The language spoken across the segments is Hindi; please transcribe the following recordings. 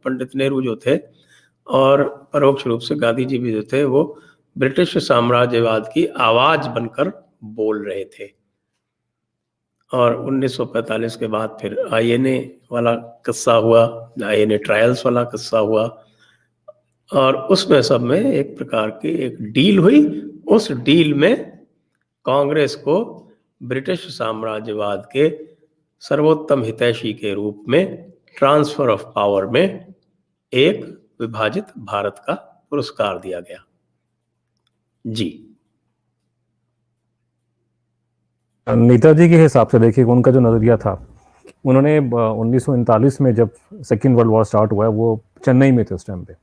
पंडित नेहरू जो थे और परोक्ष रूप से गांधी जी भी जो थे वो ब्रिटिश साम्राज्यवाद की आवाज बनकर बोल रहे थे। और 1945 के बाद फिर आईएनए वाला किस्सा हुआ, आईएनए ट्रायल्स वाला किस्सा हुआ, और उसमें सब में एक प्रकार की एक डील हुई। उस डील में कांग्रेस को ब्रिटिश साम्राज्यवाद के सर्वोत्तम हितैषी के रूप में ट्रांसफर ऑफ पावर में एक विभाजित भारत का पुरस्कार दिया गया। जी, नेताजी के हिसाब से देखिए उनका जो नज़रिया था, उन्होंने 1939 में जब सेकेंड वर्ल्ड वॉर स्टार्ट हुआ है वो चेन्नई में थे उस टाइम पे,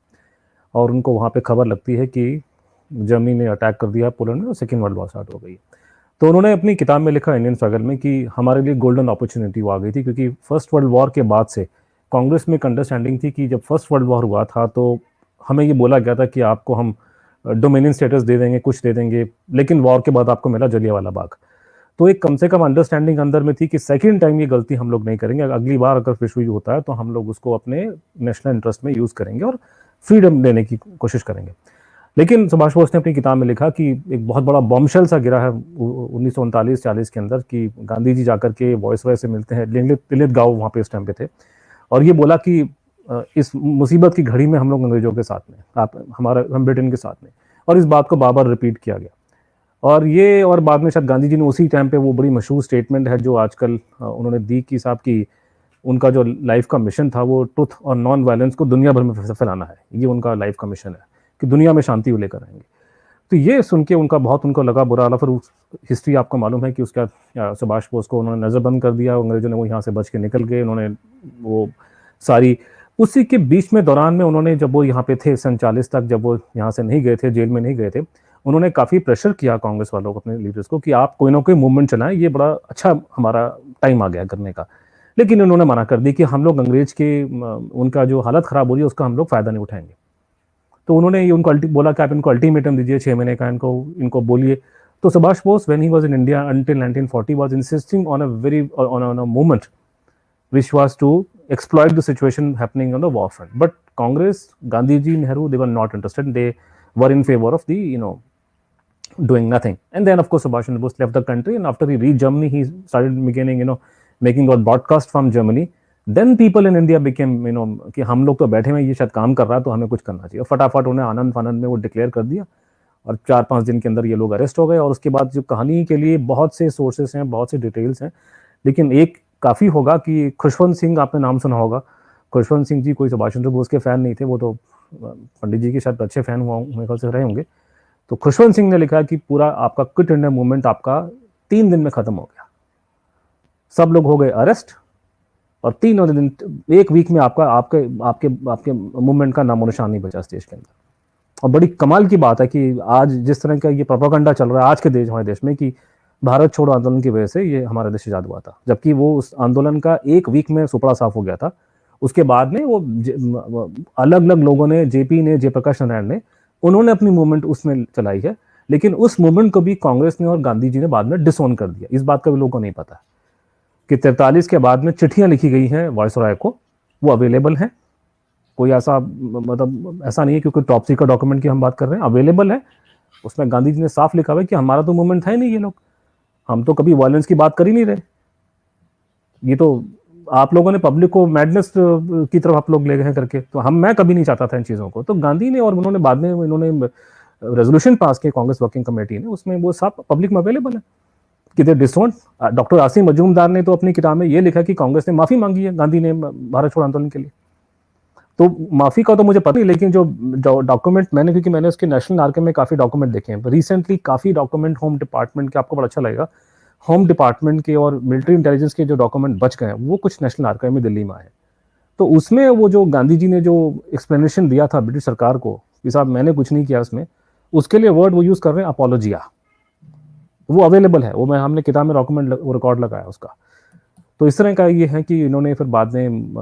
और उनको वहाँ पे खबर लगती है कि जर्मनी ने अटैक कर दिया पोलैंड में और सेकेंड वर्ल्ड वॉर स्टार्ट हो गई। तो उन्होंने अपनी किताब में लिखा इंडियन स्ट्रगल में कि हमारे लिए गोल्डन अपॉर्चुनिटी वो आ गई थी, क्योंकि फर्स्ट वर्ल्ड वॉर के बाद से कांग्रेस में एक अंडरस्टैंडिंग थी कि जब फर्स्ट वर्ल्ड वॉर हुआ था तो हमें ये बोला गया था कि आपको हम डोमिनियन स्टेटस दे देंगे, कुछ दे देंगे, लेकिन वॉर के बाद आपको मिला जलियांवाला बाग। तो एक कम से कम अंडरस्टैंडिंग अंदर में थी कि सेकेंड टाइम ये गलती हम लोग नहीं करेंगे, अगली बार अगर विश्व युद्ध होता है तो हम लोग उसको अपने नेशनल इंटरेस्ट में यूज़ करेंगे और फ्रीडम देने की कोशिश करेंगे। लेकिन सुभाष बोस ने अपनी किताब में लिखा कि एक बहुत बड़ा बॉम्बशेल सा गिरा है 1939-40 के अंदर कि गांधी जी जाकर के वॉइसरॉय से मिलते हैं, लिलित गांव वहाँ पे उस टाइम पे थे, और ये बोला कि इस मुसीबत की घड़ी में हम लोग अंग्रेजों के साथ में, हम ब्रिटेन के साथ में, और इस बात को बार बार रिपीट किया गया। और बाद में शायद गांधी जी ने उसी टाइम पे वो बड़ी मशहूर स्टेटमेंट है जो आजकल उन्होंने दी कि साहब की उनका जो लाइफ का मिशन था वो ट्रुथ और नॉन वायलेंस को दुनिया भर में फैलाना है, ये उनका लाइफ का मिशन है कि दुनिया में शांति को लेकर आएंगे। तो ये सुन के उनको लगा बुरा हाल। फिर हिस्ट्री आपको मालूम है कि उसका सुभाष बोस को उन्होंने नज़रबंद कर दिया, अंग्रेजों ने वो यहाँ से बच के निकल गए। उन्होंने वो सारी उसी के बीच में दौरान में उन्होंने जब वो यहाँ पे थे 1940 तक, जब वो यहाँ से नहीं गए थे, जेल में नहीं गए थे, उन्होंने काफ़ी प्रेशर किया कांग्रेस वालों को, अपने लीडर्स को, कि आप कोई ना कोई मूवमेंट चलाएं, ये बड़ा अच्छा हमारा टाइम आ गया करने का। लेकिन उन्होंने मना कर दी कि हम लोग अंग्रेज के उनका जो हालत ख़राब हो रही है उसका हम लोग फ़ायदा नहीं उठाएंगे। तो उन्होंने ये उनको बोला कि आप इनको अल्टीमेटम दीजिए 6 महीने का, इनको बोलिए। तो Subhash Bose when he was in India until 1940 was insisting on a movement which was to exploit the situation happening on the war front. But Congress, Gandhiji, Nehru, they were not interested. They were in favor of the, doing nothing. And then, of course, Subhash Chandra Bose left the country, and after he reached Germany, he started making out broadcast from Germany. Then people in India became, कि हम लोग तो बैठे हैं, ये शायद काम कर रहा है तो हमें कुछ करना चाहिए। फटाफट उन्हें आनंद फानंद में वो डिक्लेयर कर दिया, और 4-5 दिन के अंदर ये लोग अरेस्ट हो गए। और उसके बाद जो कहानी के लिए बहुत से सोर्सेस हैं, बहुत से डिटेल्स हैं, लेकिन एक काफ़ी होगा कि खुशवंत सिंह, आपने नाम सुना होगा। खुशवंत सिंह जी कोई सुभाष चंद्र बोस के फ़ैन नहीं थे, वो तो पंडित जी के शायद अच्छे फ़ैन मेरे ख्याल से रहे होंगे। तो खुशवंत सिंह ने लिखा कि पूरा आपका क्विट इंडिया मूवमेंट आपका 3 दिन में ख़त्म हो गया, सब लोग हो गए अरेस्ट, और 3 दिन 1 वीक में आपके मूवमेंट का नामो निशान नहीं बचा इस देश के अंदर। और बड़ी कमाल की बात है कि आज जिस तरह का ये प्रोपेगेंडा चल रहा है आज के हमारे देश में कि भारत छोड़ो आंदोलन की वजह से ये हमारा देश आजाद हुआ था, जबकि वो उस आंदोलन का 1 वीक में सुपड़ा साफ हो गया था। उसके बाद में वो अलग अलग लोगों ने, जेपी ने, जयप्रकाश नारायण ने, उन्होंने अपनी मूवमेंट उसमें चलाई है, लेकिन उस मूवमेंट को भी कांग्रेस ने और गांधी जी ने बाद में डिसोन कर दिया। इस बात का भी लोगों को नहीं पता कि 43 के बाद में चिट्ठियां लिखी गई हैं वायसराय को, वो अवेलेबल हैं। कोई ऐसा ऐसा नहीं है क्योंकि टॉप सीक्रेट डॉक्यूमेंट की हम बात कर रहे हैं, अवेलेबल है। उसमें गांधी जी ने साफ लिखा हुआ है कि हमारा तो मूवमेंट था ही नहीं, ये लोग, हम तो कभी वायलेंस की बात कर ही नहीं रहे। ये तो आप लोगों ने पब्लिक को मैडनेस की तरफ आप लोग ले गए हैं करके, तो मैं कभी नहीं चाहता था इन चीज़ों को। तो गांधी ने और उन्होंने बाद में इन्होंने रेजोल्यूशन पास किया कांग्रेस वर्किंग कमेटी ने, उसमें वो सब पब्लिक में अवेलेबल है कि दे डिसोन। डॉक्टर आसिम मजूमदार ने तो अपनी किताब में ये लिखा कि कांग्रेस ने माफ़ी मांगी है गांधी ने भारत छोड़ो आंदोलन के लिए। तो माफ़ी का तो मुझे पता नहीं, लेकिन जो डॉक्यूमेंट क्योंकि मैंने उसके नेशनल आर्काइव में काफ़ी डॉक्यूमेंट देखे हैं रिसेंटली, काफ़ी डॉक्यूमेंट होम डिपार्टमेंट के, आपको बड़ा अच्छा लगेगा, होम डिपार्टमेंट के और मिलिट्री इंटेलिजेंस के जो डॉक्यूमेंट बच गए हैं वो कुछ नेशनल आर्काइव में दिल्ली में आए। तो उसमें वो जो गांधी जी ने जो एक्सप्लेनेशन दिया था ब्रिटिश सरकार को कि साहब मैंने कुछ नहीं किया उसमें, उसके लिए वर्ड वो यूज़ कर रहे हैं अपोलोजिया, वो अवेलेबल है, वो हमने किताब में डॉक्यूमेंट रिकॉर्ड लगाया उसका। तो इस तरह का ये है कि इन्होंने फिर बाद में,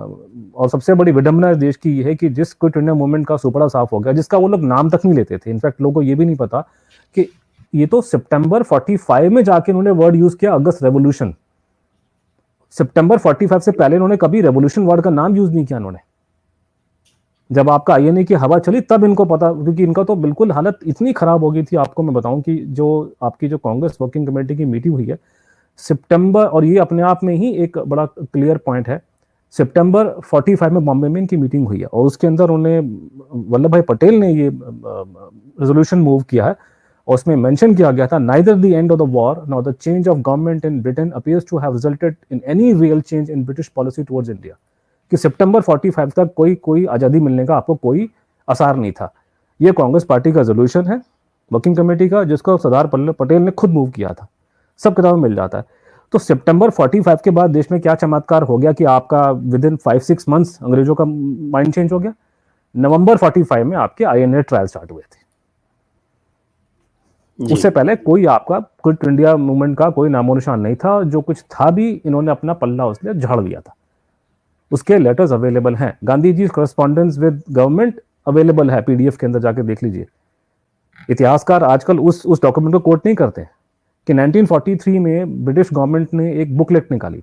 और सबसे बड़ी विडंबना देश की ये है कि जिस क्विट इंडिया मूवमेंट का सुपड़ा साफ हो गया, जिसका वो लोग नाम तक नहीं लेते थे। इनफैक्ट लोगों को ये भी नहीं पता कि ये तो सितंबर 45 में जाके उन्होंने वर्ड यूज किया अगस्त रेवोल्यूशन। सितंबर 45 से पहले उन्होंने कभी रेवोल्यूशन वर्ड का नाम यूज नहीं किया उन्होंने। जब आपका आईएनए की हवा चली तब इनको पता, क्योंकि इनका तो बिल्कुल हालत इतनी खराब हो गई थी। आपको मैं बताऊं कि जो आपकी जो कांग्रेस वर्किंग कमेटी की मीटिंग हुई है सितंबर, और ये अपने आप में ही एक बड़ा क्लियर पॉइंट है, सितंबर 45 में बॉम्बे में इनकी मीटिंग हुई है और उसके अंदर उन्हें वल्लभ भाई पटेल ने ये रेजोल्यूशन मूव किया है और उसमें मेंशन किया गया था, neither the end of the war nor the change of government in Britain appears to have resulted in any real change in British policy towards India. कि सितंबर 45 तक कोई आज़ादी मिलने का आपको कोई आसार नहीं था। ये कांग्रेस पार्टी का रेजोल्यूशन है वर्किंग कमेटी का, जिसको सरदार पटेल ने खुद मूव किया था, सब किताबों में मिल जाता है। तो सितंबर 45 के बाद देश में क्या चमत्कार हो गया कि आपका विद इन 5-6 मंथ्स अंग्रेजों का माइंड चेंज हो गया। नवंबर 45 में आपके आईएनए ट्रायल स्टार्ट हुए थे। उससे पहले कोई आपका क्विट इंडिया मूवमेंट का कोई नामो निशान नहीं था। जो कुछ था भी इन्होंने अपना पल्ला उसने झाड़ दिया था। उसके लेटर्स अवेलेबल हैं, Gandhi ji correspondence with government available है, पीडीएफ के अंदर जाके देख लीजिए। इतिहासकार आजकल उस डॉक्यूमेंट को कोट नहीं करते कि 1943 में ब्रिटिश गवर्नमेंट ने एक बुकलेट निकाली,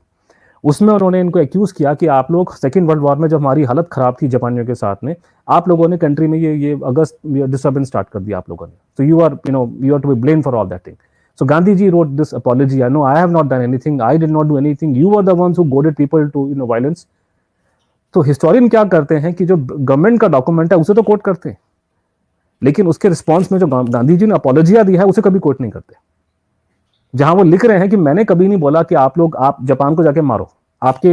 उसमें उन्होंने इनको एक्यूज किया कि आप लोग सेकेंड वर्ल्ड वॉर में जब हमारी हालत खराब थी जापानियों के साथ में, आप लोगों ने कंट्री में ये अगस्त डिस्टर्बेंस स्टार्ट कर दिया आप लोगों ने, तो you are to be blame for all that thing. So Gandhi ji wrote this apology. I know I have not done anything. I did not do anything. You were the ones who goaded people to violence. तो हिस्टोरियन क्या करते हैं कि जो गवर्नमेंट का डॉक्यूमेंट है उसे तो कोट करते हैं, लेकिन उसके रिस्पॉन्स में जो गांधी जी ने अपॉलोजिया दी है उसे कभी कोट नहीं करते। जहां वो लिख रहे हैं कि मैंने कभी नहीं बोला कि आप जापान को जाके मारो, आपके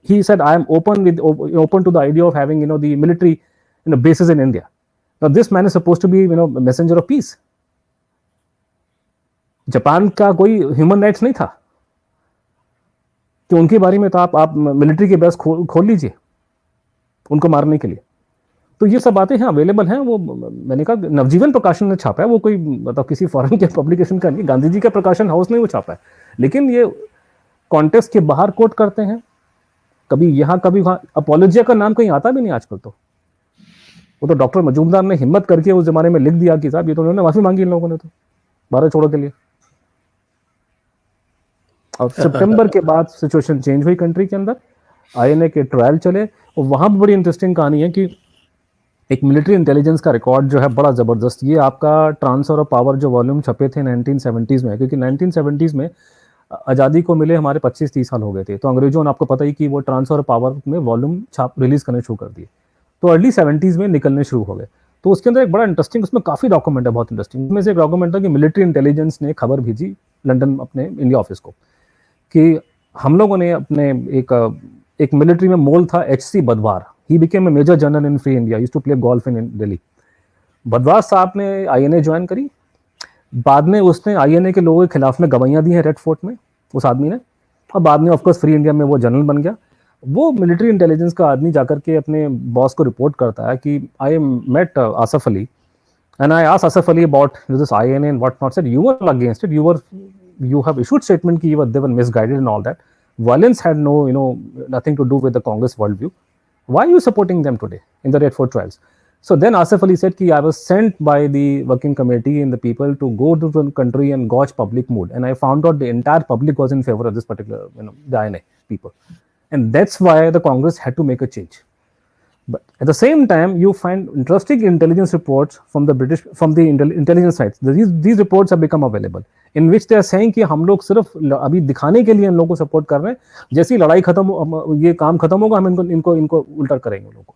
ही said I am open to the idea of having the military basis in India. Now this man is supposed to be messenger of peace. Japan का कोई ह्यूमन राइट्स नहीं था कि उनके बारे में तो आप मिलिट्री के बेस खोल लीजिए उनको मारने के लिए। तो ये सब बातें हैं, अवेलेबल हैं। वो मैंने कहा नवजीवन प्रकाशन ने छापा है, वो कोई मतलब किसी फॉरेन के पब्लिकेशन का नहीं, गांधी जी का प्रकाशन हाउस ने वो छापा है, लेकिन ये कॉन्टेक्स्ट के बाहर कोट करते हैं, कभी यहाँ कभी वहां। अपॉलोजिया का नाम कहीं आता भी नहीं आजकल। तो वो तो डॉक्टर मजूमदार ने हिम्मत करके उस जमाने में लिख दिया कि साहब ये तो उन्होंने माफी मांगी इन लोगों ने तो भारत छोड़ो के लिए। और सितंबर के बाद सिचुएशन चेंज हुई कंट्री के अंदर, आईएनए के ट्रायल चले और वहां पर बड़ी इंटरेस्टिंग कहानी है कि एक मिलिट्री इंटेलिजेंस का रिकॉर्ड जो है बड़ा ज़बरदस्त। ये आपका ट्रांसफर ऑफ पावर जो वॉल्यूम छपे थे 1970s में, क्योंकि 1970s में आज़ादी को मिले हमारे 25-30 साल हो गए थे, तो अंग्रेजों ने आपको पता ही कि वो ट्रांसफर ऑफ पावर में वॉल्यूम छाप रिलीज़ करने शुरू कर दिए, तो अर्ली 70s में निकलने शुरू हो गए। तो उसके अंदर एक बड़ा इंटरेस्टिंग, उसमें काफ़ी डॉक्यूमेंट है बहुत इंटरेस्टिंग। उसमें से एक डॉक्यूमेंट था कि मिलिट्री इंटेलिजेंस ने खबर भेजी लंदन अपने इंडिया ऑफिस को कि हम लोगों ने अपने एक मिलिट्री में मोल था HC Badhwar, he became a major general in free India, used to play golf in Delhi. Badhwar साहब ने आईएनए ज्वाइन करी, बाद में उसने आईएनए के लोगों के खिलाफ में गवाहियां दी हैं रेड फोर्ट में उस आदमी ने, और बाद में ऑफकोर्स फ्री इंडिया में वो जनरल बन गया। वो मिलिट्री इंटेलिजेंस का आदमी जाकर के अपने बॉस को रिपोर्ट करता है कि I met Asaf Ali and I asked Asaf Ali about this INA and what not, said you were against it, you have issued statement ki they were misguided and all that. Violence had nothing to do with the Congress worldview. Why are you supporting them today in the Red Fort trials? So then Asif Ali said ki I was sent by the working committee and the people to go to the country and gauge public mood, and I found out the entire public was in favor of this particular the INA people, and that's why the Congress had to make a change. But at the same time, you find interesting intelligence reports from the intelligence sites. These reports have become available, in which they are saying कि हम लोग सिर्फ अभी दिखाने के लिए इन लोगों को सपोर्ट कर रहे हैं, जैसी लड़ाई खत्म, ये काम खत्म होगा, हम इनको उल्टा करेंगे लोगों को।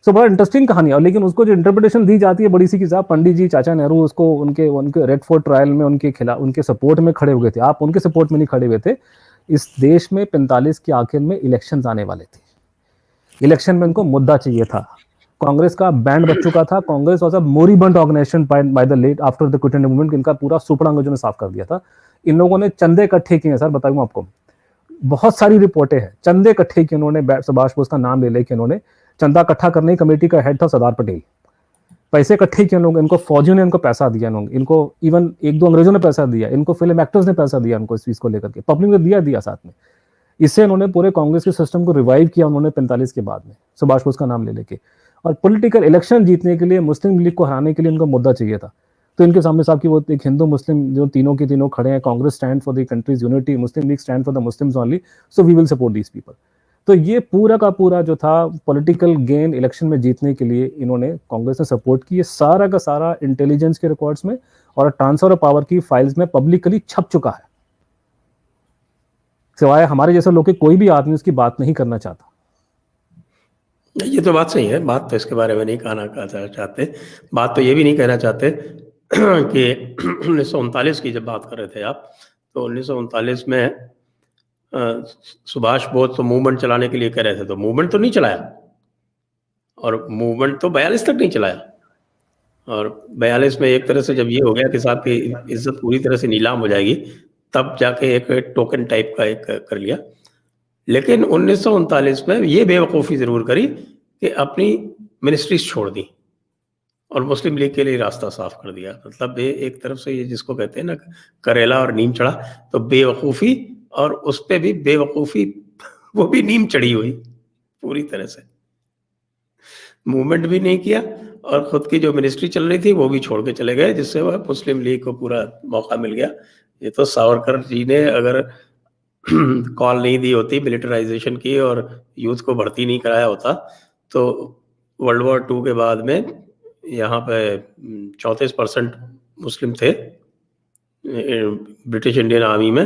सो बड़ा इंटरेस्टिंग कहानी है, लेकिन उसको जो इंटरप्रिटेशन दी जाती है बड़ी सी कि साहब पंडित जी चाचा नेहरू उसको उनके रेड फोर्ट ट्रायल में उनके सपोर्ट में खड़े हुए थे। आप उनके सपोर्ट में नहीं खड़े हुए थे। इस देश में 45 के आखिर में इलेक्शन आने वाले थे, इलेक्शन में उनको मुद्दा चाहिए था। कांग्रेस का बैंड बच चुका था, Congress was a moribund organization by the late after the quit India movement, इनका पूरा सुपड़ा अंग्रेजों ने साफ कर दिया था। इन लोगों ने चंदे इकट्ठे किए हैं सर, बताऊंगा आपको, बहुत सारी रिपोर्टें हैं। चंदे इकट्ठे किए उन्होंने, सुभाष बोस का नाम ले लेके उन्होंने चंदा इकट्ठा करने की कमेटी का हेड था सरदार पटेल। पैसे इकट्ठे किए लोग, इनको फौजियों ने इनको पैसा दिया, इनको इवन 1-2 अंग्रेजों ने पैसा दिया, इनको फिल्म एक्टर्स ने पैसा दिया, इनको इस चीज को लेकर के पब्लिक ने दिया साथ में। इससे उन्होंने पूरे कांग्रेस के सिस्टम को रिवाइव किया उन्होंने 45 के बाद में सुभाष बोस का नाम ले लेके। और पॉलिटिकल इलेक्शन जीतने के लिए, मुस्लिम लीग को हराने के लिए इनको मुद्दा चाहिए था। तो इनके सामने साहब की वो एक हिंदू मुस्लिम जो तीनों के तीनों खड़े हैं, Congress stand for the country's unity, Muslim League stand for the Muslims only, so we will support these people. तो ये पूरा का पूरा जो था पॉलिटिकल गेन इलेक्शन में जीतने के लिए इन्होंने कांग्रेस ने सपोर्ट की। ये सारा का सारा इंटेलिजेंस के रिकॉर्ड्स में और ट्रांसफर ऑफ पावर की फाइल्स में पब्लिकली छप चुका है। सिवाय हमारे जैसे लोग के कोई भी आदमी उसकी बात नहीं करना चाहता। ये तो बात सही है, बात तो इसके बारे में नहीं कहना चाहते। बात तो ये भी नहीं कहना चाहते कि 1939 की जब बात कर रहे थे आप, तो 1939 में सुभाष बोस तो मूवमेंट चलाने के लिए कह रहे थे, तो मूवमेंट तो नहीं चलाया, और मूवमेंट तो 42 तक नहीं चलाया। और 42 में एक तरह से जब ये हो गया कि साहब की इज्जत पूरी तरह से नीलाम हो जाएगी, तब जाके एक टोकन टाइप का एक कर लिया। लेकिन 1939 में ये बेवकूफ़ी ज़रूर करी कि अपनी मिनिस्ट्रीज छोड़ दी और मुस्लिम लीग के लिए रास्ता साफ कर दिया। मतलब ये एक तरफ से ये जिसको कहते हैं ना करेला और नीम चढ़ा, तो बेवकूफ़ी, और उस पे भी बेवकूफ़ी, वो भी नीम चढ़ी हुई पूरी तरह से। मूवमेंट भी नहीं किया और खुद की जो मिनिस्ट्री चल रही थी वो भी छोड़ के चले गए, जिससे वह मुस्लिम लीग को पूरा मौका मिल गया। ये तो सावरकर जी ने अगर कॉल नहीं दी होती मिलिटराइजेशन की और यूथ को भर्ती नहीं कराया होता, तो वर्ल्ड वॉर 2 के बाद में यहाँ पे 34% मुस्लिम थे ब्रिटिश इंडियन आर्मी में।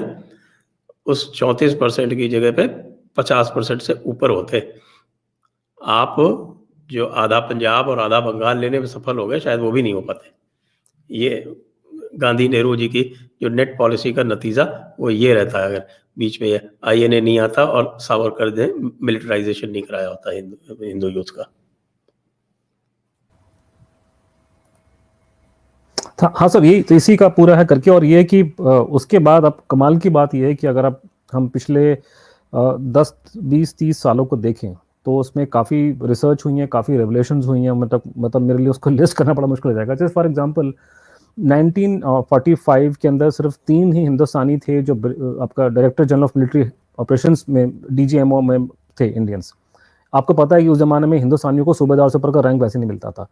उस 34% की जगह पे 50% से ऊपर होते। आप जो आधा पंजाब और आधा बंगाल लेने में सफल हो गए, शायद वो भी नहीं हो पाते। ये गांधी नेहरू जी की जो नेट पॉलिसी का नतीजा वो ये रहता है, अगर बीच में आईएनए नहीं आता और सावरकर ने मिलिटराइजेशन नहीं कराया होता हिंदू यूथ का। हाँ सर, यही तो इसी का पूरा है करके। और ये कि उसके बाद अब कमाल की बात ये है कि अगर आप हम पिछले 10, 20, 30 सालों को देखें तो उसमें काफ़ी रिसर्च हुई है, काफ़ी रेवलेशंस हुई हैं। मतलब मेरे लिए उसको लिस्ट करना बड़ा मुश्किल हो जाएगा। जैसे फॉर एग्जांपल 1945 के अंदर सिर्फ 3 ही हिंदुस्तानी थे जो आपका director general of military operations में डीजीएमओ में थे, इंडियंस। आपको पता है कि उस ज़माने में हिंदुस्तानियों को सूबेदार से ऊपर का रैंक वैसे नहीं मिलता था।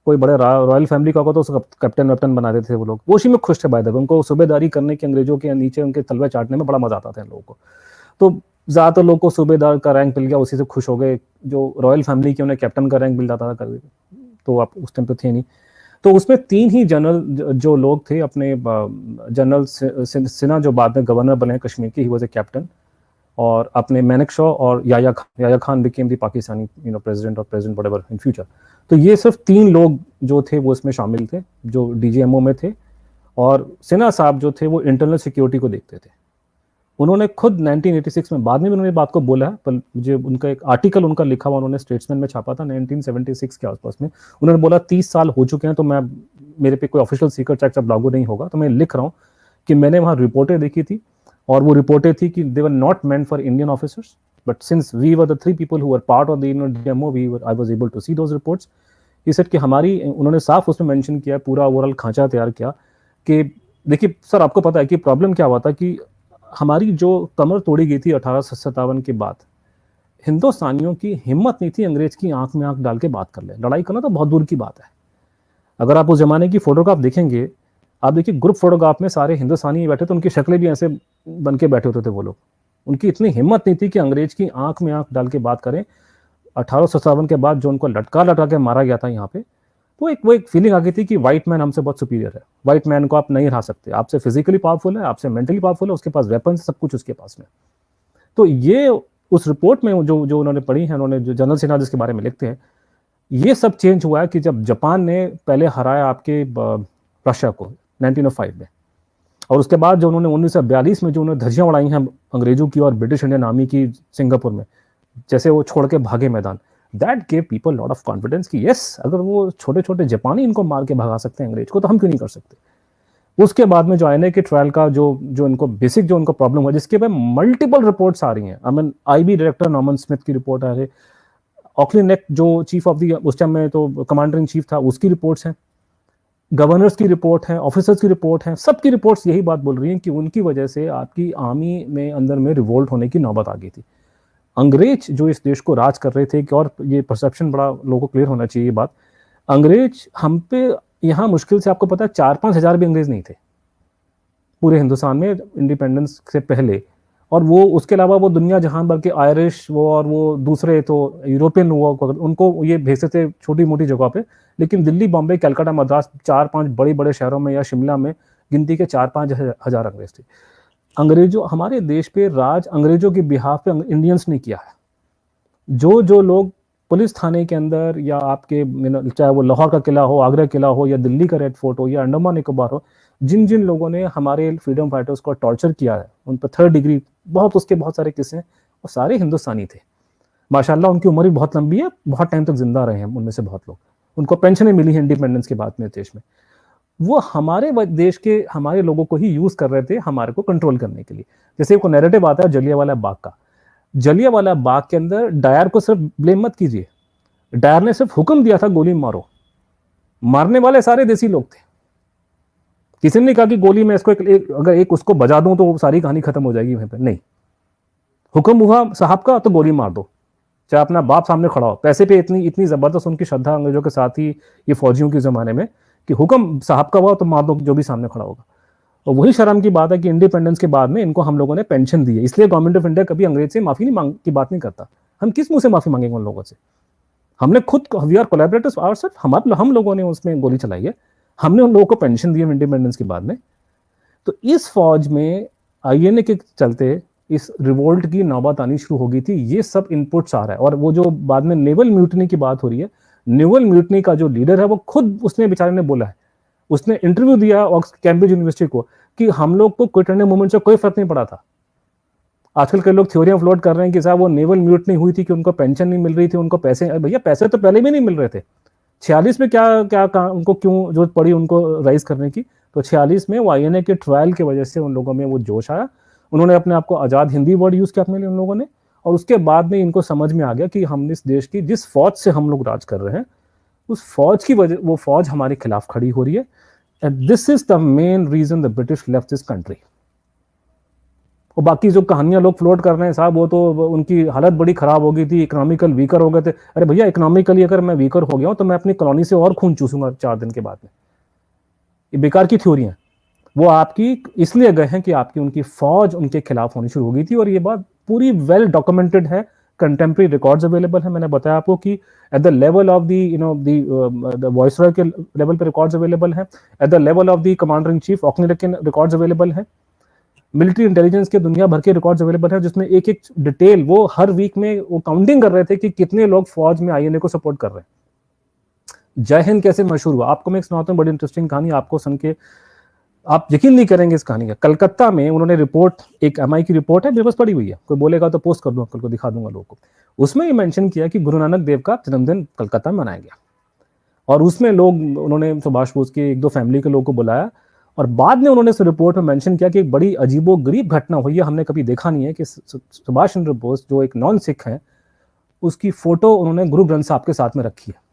कोई बड़े रॉयल फैमिली का होगा तो उसको कैप्टन वैप्टन बना देते थे वो लोग। वो उसी में खुश थे बाय द वे। उनको सूबेदारी करने के, अंग्रेजों के नीचे उनके तलवे चाटने में बड़ा मजा आता था इन लोगों को। तो ज़्यादातर लोग को सूबेदार का रैंक मिल गया, उसी से खुश हो गए। जो रॉयल फैमिली के उन्हें कैप्टन का रैंक मिल जाता था, तो आप उस टाइम पे थे नहीं। तो उसमें 3 ही जनरल जो लोग थे अपने, जनरल सिन्हा जो बाद में गवर्नर बने कश्मीर के, ही वाज ए कैप्टन, और अपने मैनेकशॉ और Yahya Khan became the Pakistani president और प्रेसिडेंट व्हाटएवर इन फ्यूचर। तो ये सिर्फ 3 लोग जो थे वो इसमें शामिल थे जो डीजीएमओ में थे। और सिन्हा साहब जो थे वो इंटरनल सिक्योरिटी को देखते थे। उन्होंने खुद 1986 में, बाद में भी उन्होंने बात को बोला है, पर मुझे उनका एक आर्टिकल उनका लिखा हुआ उन्होंने स्टेट्समैन में छापा था 1976 के आसपास में। उन्होंने बोला 30 साल हो चुके हैं तो मेरे पे कोई ऑफिशियल सीक्रेट एक्ट अब लागू नहीं होगा, तो मैं लिख रहा हूँ कि मैंने वहाँ रिपोर्टें देखी थी, और वो रिपोर्टें थी कि they were not meant for Indian officers, but since we were the 3 people who were part of the DMO, I was able to see those reports. ये सेट कि हमारी, उन्होंने साफ उसमें मेंशन किया, पूरा ओवरऑल खांचा तैयार किया कि देखिए सर, आपको पता है कि प्रॉब्लम क्या हुआ था कि हमारी जो कमर तोड़ी गई थी 1857 के बाद, हिंदुस्तानियों की हिम्मत नहीं थी अंग्रेज की आंख में आंख डाल के बात कर ले। लड़ाई करना तो बहुत दूर की बात है। अगर आप उस जमाने की फोटोग्राफ देखेंगे, आप देखिए ग्रुप फोटोग्राफ में सारे हिंदुस्तानी बैठे, तो उनकी शक्लें भी ऐसे बन के बैठे होते थे वो लोग। उनकी इतनी हिम्मत नहीं थी कि अंग्रेज की आंख में आंख डाल के बात करें। 1857 के बाद जो उनको लटका के मारा गया था यहाँ पे, तो वो एक फीलिंग आ गई थी कि व्हाइट मैन हमसे बहुत सुपीरियर है, व्हाइट मैन को आप नहीं हरा सकते, आपसे फिजिकली पावरफुल है, आपसे मेंटली पावरफुल है, उसके पास वेपन्स, सब कुछ उसके पास में। तो ये उस रिपोर्ट में जो उन्होंने पढ़ी है, उन्होंने जो जनरल सिन्हा जिसके बारे में लिखते हैं, ये सब चेंज हुआ है कि जब जापान ने पहले हराया आपके रशिया को 1905 में, और उसके बाद जो उन्होंने 1942 में जो उन्होंने धज्जियां उड़ाई हैं अंग्रेजों की और ब्रिटिश इंडियन आर्मी की सिंगापुर में, जैसे वो छोड़ के भागे मैदान, that gave people lot of confidence कि यस, अगर वो छोटे छोटे जापानी इनको मार के भगा सकते हैं अंग्रेज को, तो हम क्यों नहीं कर सकते। उसके बाद में जो आईएनए के ट्रायल का जो इनको बेसिक जो उनको प्रॉब्लम हुआ, जिसके पे मल्टीपल रिपोर्ट्स आ रही हैं। I mean IB director Norman Smith की रिपोर्ट आ रही, ऑकली नेक जो चीफ ऑफ द, उस टाइम में तो कमांडर इन चीफ था, उसकी रिपोर्ट्स हैं, गवर्नर्स की रिपोर्ट है, ऑफिसर्स की रिपोर्ट है, सबकी रिपोर्ट्स यही बात बोल रही हैं कि उनकी वजह से आपकी आर्मी में अंदर में रिवोल्ट होने की नौबत आ गई थी। अंग्रेज जो इस देश को राज कर रहे थे कि, और ये परसेप्शन बड़ा लोगों को क्लियर होना चाहिए बात, अंग्रेज हम पे यहाँ मुश्किल से, आपको पता है 4-5 हज़ार भी अंग्रेज नहीं थे पूरे हिंदुस्तान में इंडिपेंडेंस से पहले। और वो उसके अलावा वो दुनिया जहां भर के आयरिश वो और वो दूसरे तो यूरोपियन वो उनको ये भेजते थे छोटी मोटी जगह पे, लेकिन दिल्ली, बॉम्बे, कलकत्ता, मद्रास 4-5 बड़े बड़े शहरों में या शिमला में गिनती के 4-5 हजार अंग्रेज थे। अंग्रेजों हमारे देश पे राज अंग्रेजों के बिहाफ पे इंडियंस ने किया है। जो जो लोग पुलिस थाने के अंदर या आपके चाहे वो लाहौर का किला हो, आगरा किला हो, या दिल्ली का रेड फोर्ट हो, या अंडमान निकोबार हो, जिन जिन लोगों ने हमारे फ्रीडम फाइटर्स को टॉर्चर किया है, उन पर 3rd डिग्री उसके बहुत सारे किस्से हैं, वो सारे हिंदुस्तानी थे। माशाल्लाह उनकी उम्र भी बहुत लंबी है, बहुत टाइम तक जिंदा रहे हैं उनमें से बहुत लोग, उनको पेंशनें मिली हैं इंडिपेंडेंस के बाद में देश में। वो हमारे देश के हमारे लोगों को ही यूज कर रहे थे हमारे को कंट्रोल करने के लिए। जैसे एक नैरेटिव आता है जलियांवाला बाग का, जलियांवाला बाग के अंदर डायर को सिर्फ ब्लेम मत कीजिए, डायर ने सिर्फ हुक्म दिया था गोली मारो, मारने वाले सारे देसी लोग थे। किसी ने नहीं कहा कि गोली में इसको अगर एक उसको बजा दूं तो सारी कहानी खत्म हो जाएगी वहीं पे, नहीं, हुक्म हुआ साहब का तो गोली मार दो, चाहे अपना बाप सामने खड़ा हो। पैसे पे इतनी इतनी जबरदस्त उनकी श्रद्धा अंग्रेजों के साथ ही ये फौजियों के जमाने में कि हुक्म साहब का हुआ तो मार दो जो भी सामने खड़ा होगा। और वही शर्म की बात है कि इंडिपेंडेंस के बाद में इनको हम लोगों ने पेंशन दी है, इसलिए गवर्नमेंट ऑफ इंडिया कभी अंग्रेज से माफी की बात नहीं करता। हम किस मुंह से माफी मांगेंगे उन लोगों से? हमने खुद वी आर कोलैबोरेटर्स आवरसेल्फ, हम लोगों ने उसमें गोली चलाई है, हमने उन लोगों को पेंशन दी है इंडिपेंडेंस के बाद में। तो इस फौज में आईएनए के चलते इस रिवोल्ट की नौबत आनी शुरू हो गई थी। ये सब इनपुट्स आ रहा है। और वो जो बाद में नेवल म्यूटनी की बात हो रही है, नेवल म्यूटनी का जो लीडर है वो खुद उसने बेचारे ने बोला है, उसने इंटरव्यू दिया कैम्ब्रिज यूनिवर्सिटी को कि हम लोग को क्विट इंडिया मूवमेंट से कोई फर्क नहीं पड़ा था। आजकल के लोग थ्योरियां फ्लोट कर रहे हैं कि साहब वो नेवल म्यूटनी हुई थी कि उनको पेंशन नहीं मिल रही थी, उनको पैसे, भैया पैसे तो पहले भी नहीं मिल रहे थे। 46 में क्या उनको क्यों जरूरत पड़ी उनको राइज करने की? तो 46 में वो आईएनए के ट्रायल की वजह से उन लोगों में वो जोश आया, उन्होंने अपने आप को आजाद हिंदी वर्ड यूज किया अपने लिए उन लोगों ने। और उसके बाद में इनको समझ में आ गया कि हम इस देश की जिस फौज से हम लोग राज कर रहे हैं, उस फौज की वजह, वो फौज हमारे खिलाफ खड़ी हो रही है। And this is the main reason the British left this country. और बाकी जो कहानियां लोग फ्लोट कर रहे हैं साहब, वो तो उनकी हालत बड़ी खराब हो गई थी, इकोनॉमिकल वीकर हो गए थे। अरे भैया, इकोनॉमिकली अगर मैं वीकर हो गया हूं तो मैं अपनी कॉलोनी से और खून चूसूंगा 4 दिन के बाद में। ये बेकार की थ्योरी है। वो आपकी इसलिए गए हैं कि आपकी उनकी फौज उनके खिलाफ होनी शुरू हो गई थी। और ये बात पूरी वेल डॉक्यूमेंटेड है, कंटेम्प्रेरी रिकॉर्ड्स अवेलेबल है। मैंने बताया आपको कि at the level of the viceroy के लेवल पे रिकॉर्ड्स अवेलेबल है, at the level of the commander in chief ऑकनी के रिकॉर्ड्स अवेलेबल है, मिलिट्री इंटेलिजेंस के दुनिया भर के रिकॉर्ड्स अवेलेबल है, जिसमें एक एक डिटेल वो हर वीक में वो काउंटिंग कर रहे थे कि कितने लोग फौज में आईएनए को सपोर्ट कर रहे हैं। जय हिंद कैसे मशहूर हुआ, आपको मैं एक सुनाता हूँ, बड़ी इंटरेस्टिंग कहानी, आपको सुन के आप यकीन नहीं करेंगे इस कहानी का। कलकत्ता में उन्होंने रिपोर्ट, एक एमआई की रिपोर्ट है, मेरे पास पड़ी हुई है, कोई बोलेगा तो पोस्ट कर दूंगा, कल को दिखा दूंगा लोगों को। उसमें ये मेंशन किया कि गुरु नानक देव का जन्मदिन कलकत्ता में मनाया गया। और उसमें लोग, उन्होंने सुभाष बोस के 1-2 फैमिली के लोगों को बुलाया। और बाद में उन्होंने इस रिपोर्ट में मेंशन किया कि एक बड़ी अजीबोगरीब घटना हुई है, हमने कभी देखा नहीं है कि सुभाष चंद्र बोस जो एक नॉन सिख है, उसकी फोटो उन्होंने गुरु ग्रंथ साहब के साथ में रखी है।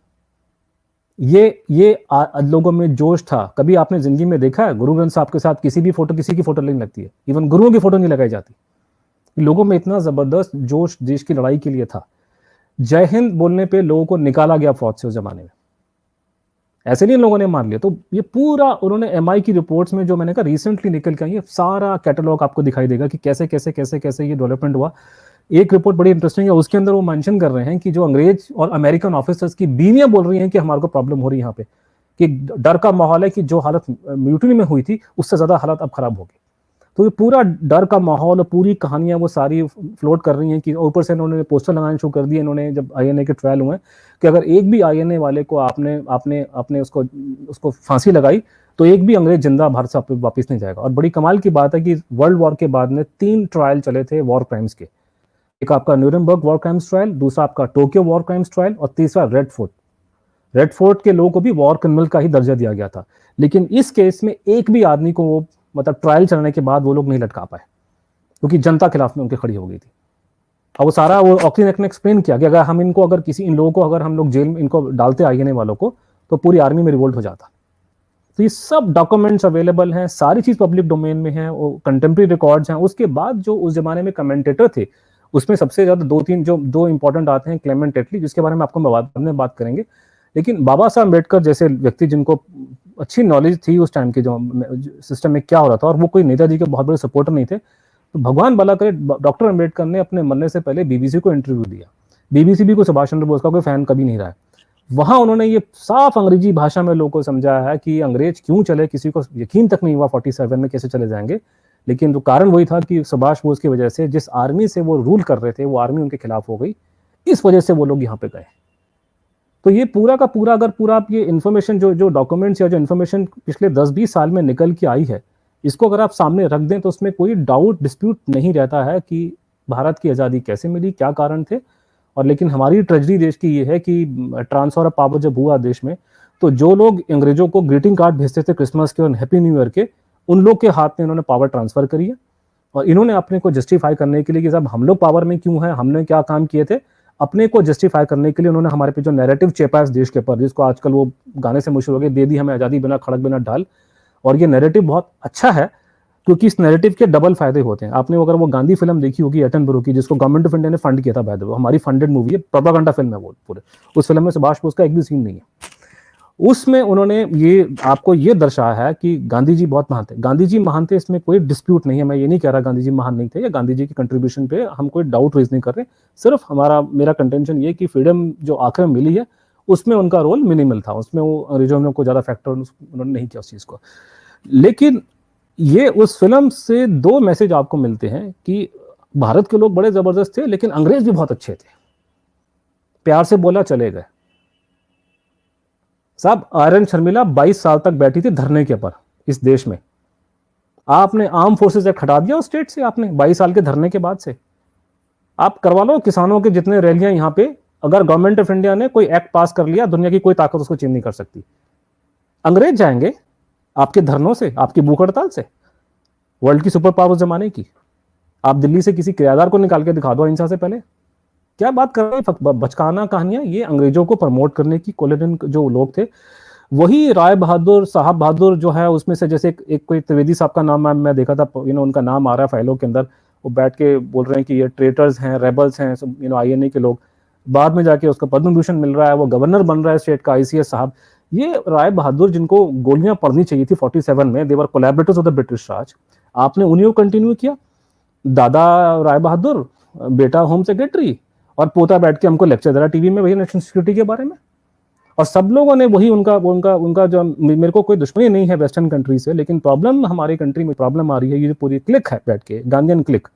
ये लोगों में जोश था। कभी आपने जिंदगी में देखा है गुरु ग्रंथ साहब के साथ किसी की फोटो नहीं लगती है, इवन गुरुओं की फोटो नहीं लगाई जाती। लोगों में इतना जबरदस्त जोश देश की लड़ाई के लिए था। जय हिंद बोलने पे लोगों को निकाला गया फौज से उस जमाने में, ऐसे नहीं लोगों ने मान लिया। तो ये पूरा उन्होंने एमआई की रिपोर्ट्स में, जो मैंने कहा रिसेंटली निकल के आई है, सारा कैटलॉग आपको दिखाई देगा कि कैसे कैसे कैसे कैसे ये डेवलपमेंट हुआ। एक रिपोर्ट बड़ी इंटरेस्टिंग है, उसके अंदर वो मेंशन कर रहे हैं कि जो अंग्रेज और अमेरिकन ऑफिसर्स की बीवियां बोल रही हैं कि हमारे को प्रॉब्लम हो रही है यहाँ पे, कि डर का माहौल है कि जो हालत म्यूटनी में हुई थी उससे ज्यादा हालत अब खराब होगी। तो ये पूरा डर का माहौल और पूरी कहानियां वो सारी फ्लोट कर रही हैं कि ऊपर से इन्होंने पोस्टर लगाना शुरू कर दिए इन्होंने, जब आईएनए के ट्रायल हुए, कि अगर एक भी आईएनए वाले को आपने उसको फांसी लगाई तो एक भी अंग्रेज जिंदा भारत से वापस नहीं जाएगा। और बड़ी कमाल की बात है कि वर्ल्ड वॉर के बाद में 3 ट्रायल चले थे वॉर क्राइम्स के। एक आपका न्यूरेमबर्ग वॉर क्राइम्स ट्रायल, दूसरा आपका टोक्यो वॉर क्राइम्स ट्रायल, और तीसरा रेड फोर्ट के लोगों को भी वॉर क्रिमिनल का ही दर्जा दिया गया था। लेकिन इस केस में एक भी आदमी को वो, मतलब ट्रायल चलने के बाद वो लोग नहीं लटका पाए, क्योंकि जनता खिलाफ में उनकी खड़ी हो गई थी। और वो सारा वो ऑकली ने एक्सप्लेन किया कि अगर हम इन लोगों को अगर हम लोग जेल में इनको डालते आईएनए वालों को, तो पूरी आर्मी में रिवोल्ट हो जाता। तो ये सब डॉक्यूमेंट्स अवेलेबल हैं, सारी चीज पब्लिक डोमेन में है, वो कंटेम्प्रेरी रिकॉर्ड्स हैं। उसके बाद जो उस जमाने में कमेंटेटर थे, उसमें सबसे ज्यादा 2-3 जो 2 इंपॉर्टेंट आते हैं, क्लेमेंट एटली, जिसके बारे में आपको बाद में बात करेंगे। लेकिन बाबा साहब अम्बेडकर जैसे व्यक्ति, जिनको अच्छी नॉलेज थी उस टाइम के जो सिस्टम में क्या हो रहा था, और वो कोई नेताजी के बहुत बड़े सपोर्टर नहीं थे, तो भगवान भला करे, डॉक्टर अम्बेडकर ने अपने मरने से पहले बीबीसी को इंटरव्यू दिया। बीबीसी भी कोई सुभाष चंद्र बोस का कोई फैन कभी नहीं रहा है। वहां उन्होंने ये साफ अंग्रेजी भाषा में लोगों को समझाया है कि अंग्रेज क्यों चले, किसी को यकीन तक नहीं हुआ 47 में कैसे चले जाएंगे, लेकिन तो कारण वही था कि सुभाष बोस की वजह से जिस आर्मी से वो रूल कर रहे थे वो आर्मी उनके खिलाफ हो गई, इस वजह से वो लोग यहाँ पे गए। तो ये पूरा का पूरा अगर पूरा आप ये इन्फॉर्मेशन जो डॉक्यूमेंट्स या जो इन्फॉर्मेशन पिछले 10-20 साल में निकल के आई है, इसको अगर आप सामने रख दें तो उसमें कोई डाउट डिस्प्यूट नहीं रहता है कि भारत की आज़ादी कैसे मिली, क्या कारण थे। और लेकिन हमारी ट्रेजेडी देश की ये है कि ट्रांसफर ऑफ पावर जब हुआ देश में, तो जो लोग अंग्रेजों को ग्रीटिंग कार्ड भेजते थे क्रिसमस के और हैप्पी न्यू ईयर के, उन लोग के हाथ में इन्होंने पावर ट्रांसफर करी है। और इन्होंने अपने को जस्टिफाई करने के लिए कि साहब हम लोग पावर में क्यों हैं, हमने क्या काम किए थे, अपने को जस्टिफाई करने के लिए उन्होंने हमारे पे जो नैरेटिव चेपा इस देश के ऊपर, जिसको आजकल वो गाने से मशहूर हो गए, दे दी हमें आज़ादी बिना खड़क बिना ढाल। और ये नैरेटिव बहुत अच्छा है क्योंकि इस नैरेटिव के डबल फायदे होते हैं। आपने अगर वो गांधी फिल्म देखी होगी एटनबरो की, जिसको गवर्नमेंट ऑफ इंडिया ने फंड किया था, बाय द वे हमारी फंडेड मूवी है, प्रोपेगेंडा फिल्म है वो पूरे। उस फिल्म में सुभाष बोस का एक भी सीन नहीं है। उसमें उन्होंने ये आपको ये दर्शाया है कि गांधी जी बहुत महान थे। गांधी जी महान थे, इसमें कोई डिस्प्यूट नहीं है। मैं ये नहीं कह रहा गांधी जी महान नहीं थे या गांधी जी की कंट्रीब्यूशन पे हम कोई डाउट रेज नहीं कर रहे। सिर्फ मेरा कंटेंशन ये कि फ्रीडम जो आखिर में मिली है उसमें उनका रोल मिनिमल था, उसमें वो अंग्रेजों को ज्यादा फैक्टर उन्होंने नहीं किया उस चीज को। लेकिन ये उस फिल्म से 2 मैसेज आपको मिलते हैं कि भारत के लोग बड़े जबरदस्त थे लेकिन अंग्रेज भी बहुत अच्छे थे, प्यार से बोला चले गए। साहब आयरन शर्मिला 22 साल तक बैठी थी धरने के ऊपर इस देश में, आपने आर्म फोर्सेस एक्ट हटा दिया उस स्टेट से, आपने 22 साल के धरने के बाद से। आप करवा लो किसानों के जितने रैलियां यहाँ पे, अगर गवर्नमेंट ऑफ इंडिया ने कोई एक्ट पास कर लिया, दुनिया की कोई ताकत उसको चेंज नहीं कर सकती। अंग्रेज जाएंगे आपके धरनों से, आपकी भूख हड़ताल से, वर्ल्ड की सुपर पावर जमाने की। आप दिल्ली से किसी किराएदार को निकाल के दिखा दो अहिंसा से पहले, क्या बात कर रहे हैं, बचकाना कहानियां। ये अंग्रेजों को प्रमोट करने की कोलोनियल जो लोग थे, वही राय बहादुर साहब बहादुर जो है उसमें से, जैसे एक कोई त्रिवेदी साहब का नाम मैं देखा था, उनका नाम आ रहा है फाइलों के अंदर, वो बैठ के बोल रहे हैं कि ये ट्रेटर्स हैं, रेबल्स हैं, INA के लोग। बाद में जाके उसको पद्म भूषण मिल रहा है, वो गवर्नर बन रहा है स्टेट का, ICS साहब। ये राय बहादुर जिनको गोलियां पड़नी चाहिए थी 47 में, देवर कोलैबोरेटर्स ऑफ द ब्रिटिश राज, आपने उन्हीं को कंटिन्यू किया। दादा राय बहादुर, बेटा होम सेक्रेटरी, और पोता बैठ के हमको लेक्चर दे रहा टीवी में वही नेशनल सिक्योरिटी के बारे में। और सब लोगों ने वही उनका जो, मेरे को कोई दुश्मनी नहीं है वेस्टर्न कंट्री से, लेकिन प्रॉब्लम हमारी कंट्री में प्रॉब्लम आ रही है, ये जो पूरी क्लिक है बैठ के, गांधीयन क्लिक,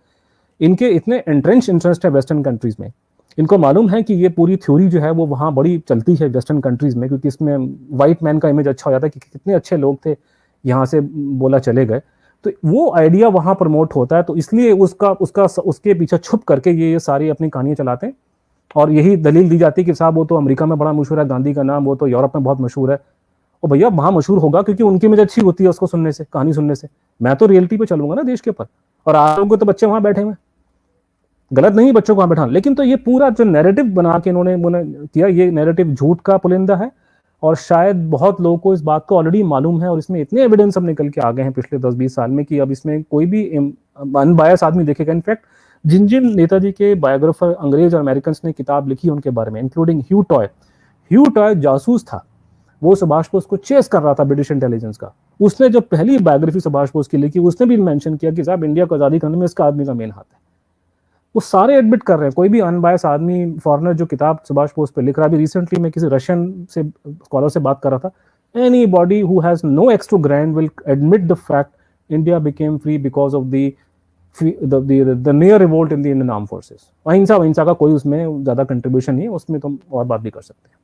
इनके इतने एंट्रेंच इंटरेस्ट है वेस्टर्न कंट्रीज में। इनको मालूम है कि ये पूरी थ्योरी जो है वो वहाँ बड़ी चलती है वेस्टर्न कंट्रीज में, क्योंकि इसमें व्हाइट मैन का इमेज अच्छा हो जाता है कि कितने अच्छे लोग थे, यहाँ से बोला चले गए, तो वो आइडिया वहाँ प्रमोट होता है। तो इसलिए उसके पीछे छुप करके ये सारी अपनी कहानियाँ चलाते हैं। और यही दलील दी जाती है कि साहब वो तो अमेरिका में बड़ा मशहूर है गांधी का नाम, वो तो यूरोप में बहुत मशहूर है। और भैया वहाँ मशहूर होगा क्योंकि उनकी इमेज अच्छी होती है उसको सुनने से, कहानी सुनने से। मैं तो रियलिटी पे चलूंगा ना देश के ऊपर, और आप लोगों को तो बच्चे वहाँ बैठे हुए, गलत नहीं बच्चों को वहाँ बैठा, लेकिन तो ये पूरा जो नैरेटिव बना के इन्होंने किया, ये नैरेटिव झूठ का पुलिंदा है। और शायद बहुत लोगों को इस बात को ऑलरेडी मालूम है, और इसमें इतने एविडेंस अब निकल के आ गए हैं पिछले 10-20 साल में कि अब इसमें कोई भी अनबायस आदमी देखेगा। इनफैक्ट जिन नेताजी के बायोग्राफर अंग्रेज और अमेरिकन ने किताब लिखी उनके बारे में, इंक्लूडिंग ह्यू टॉय जासूस था, वो सुभाष बोस को चेस कर रहा था ब्रिटिश इंटेलिजेंस का। उसने जब पहली बायोग्राफी सुभाष बोस की लिखी, उसने भी मेंशन किया कि साहब इंडिया को आजादी करने में इसका आदमी का मेन हाथ है। वो सारे एडमिट कर रहे हैं, कोई भी अनबायस आदमी फॉरेनर जो किताब सुभाष बोस पे लिख रहा है। अभी रिसेंटली मैं किसी रशियन से स्कॉलर से बात कर रहा था, anybody who has no axe to grind will admit the fact India became free because of the near revolt in the Indian arm forces. अहिंसा का कोई उसमें ज्यादा कंट्रीब्यूशन नहीं है, उसमें तो और बात भी कर सकते हैं।